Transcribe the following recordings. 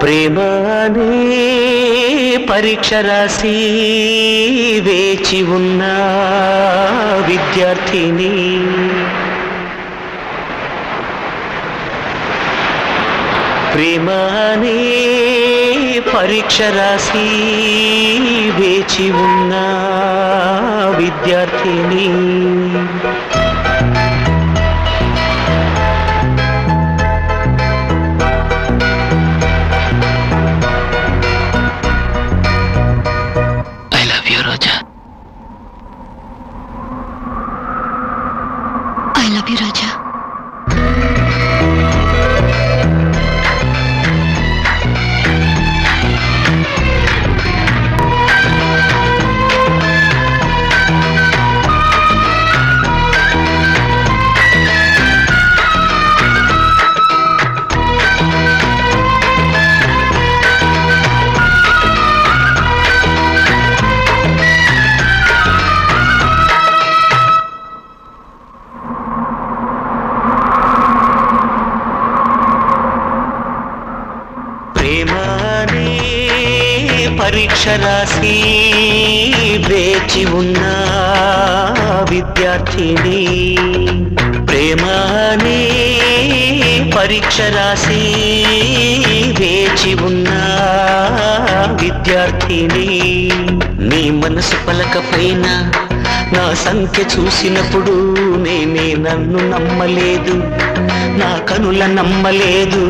ప్రేమనే పరీక్ష రాసి వేచి ఉన్న విద్యార్థిని ప్రేమనే పరీక్ష రాసి వేచి ఉన్న విద్యార్థిని I love you, Raja. ప్రేమనే పరీక్ష రాసి వేచి ఉన్న విద్యార్థిని ప్రేమనే పరీక్ష రాసి వేచి ఉన్న విద్యార్థిని నీ మనసు పలకపైన నా సంఖ్య చూసినప్పుడు నేనే నన్ను నమ్మలేదు నా కనుల నమ్మలేదు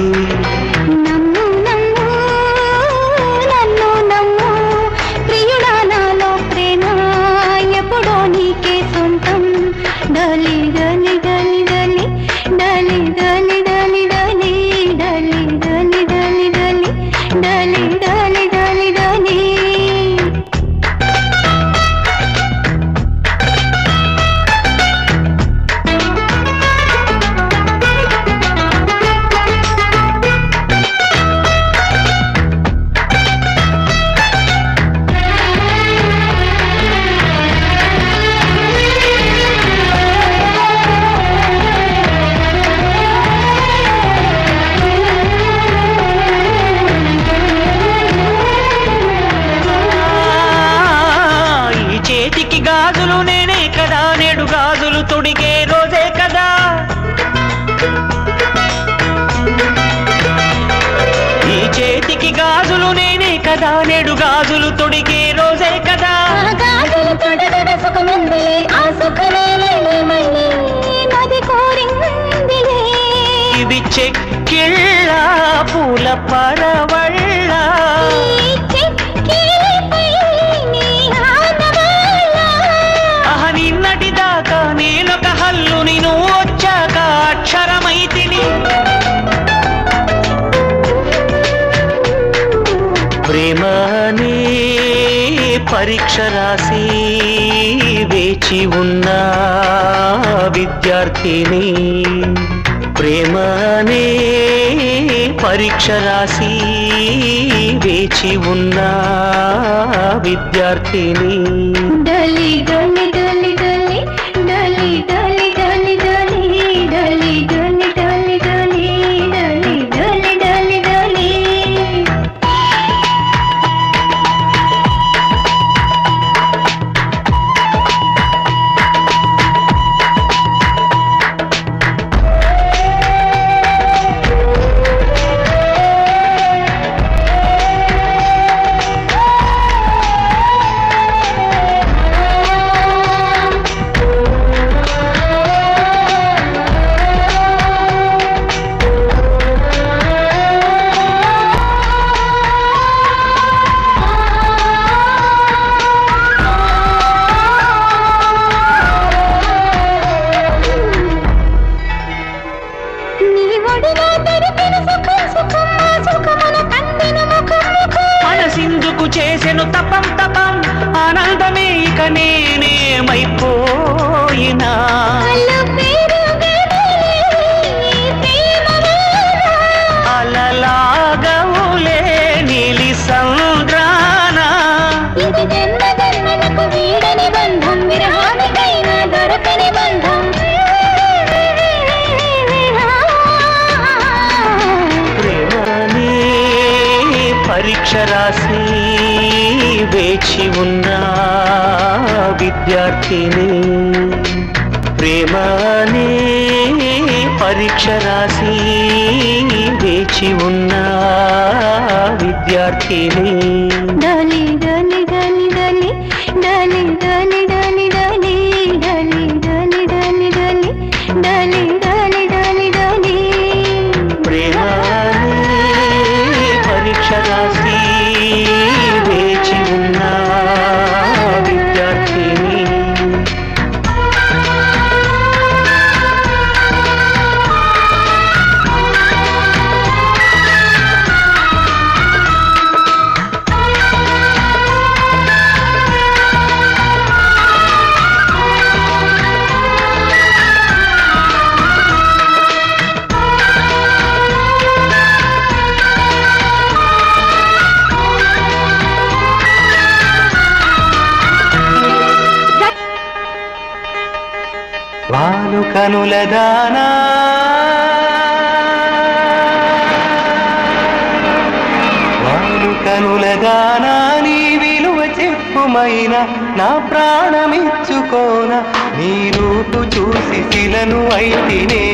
గాజులు నేనే కదా నేడు గాజులు తొడిగే రోజే కదా ఈ చేతికి గాజులు నేనే కదా నేడు గాజులు తొడిగే రోజే కదా గాజులు తొడగడ సుఖముందే ఆ సుఖమేలే మళ్ళీ నది కోరిందిలే ఇది చెక్కిళ్ళ పూల పరవళ్ళ నిన్నటిదాకా నేనొక హల్లుని నువ్వు వచ్చాక అక్షరమైతిని ప్రేమనే పరీక్ష రాసి వేచి ఉన్న విద్యార్థిని ప్రేమనే పరీక్ష రాసి వేచి ఉన్న విద్యార్థిని డలి డలి డలి డలి డలి డలి డలి డలి డలి డలి డలి డలి డలి డలి డలి మనసిందుకు చేసెను తపం తపం ఆనందమే ఇక నేనేమైపోయినా అలలాగవులే నీలి సంద్రాన వీడని బంధం విరహానికైనా దొరకని బంధం పరీక్ష రాసి వేచి ఉన్న విద్యార్థిని ప్రేమనే పరీక్ష రాసి వేచి ఉన్న విద్యార్థిని డలి డలి డలి డలి డలి డలి డలి డలి డలి డలి డలి డలి డలి డలి డలి డలి ప్రేమనే పరీక్ష రాసి వేచి ఉన్న విద్యార్థిని వాలు కనుల దానా వాలు కనుల దానా నీ విలువ చెప్పుమైన నా ప్రాణమిచ్చుకోన నీ రూపు చూసి శిలను అయితినే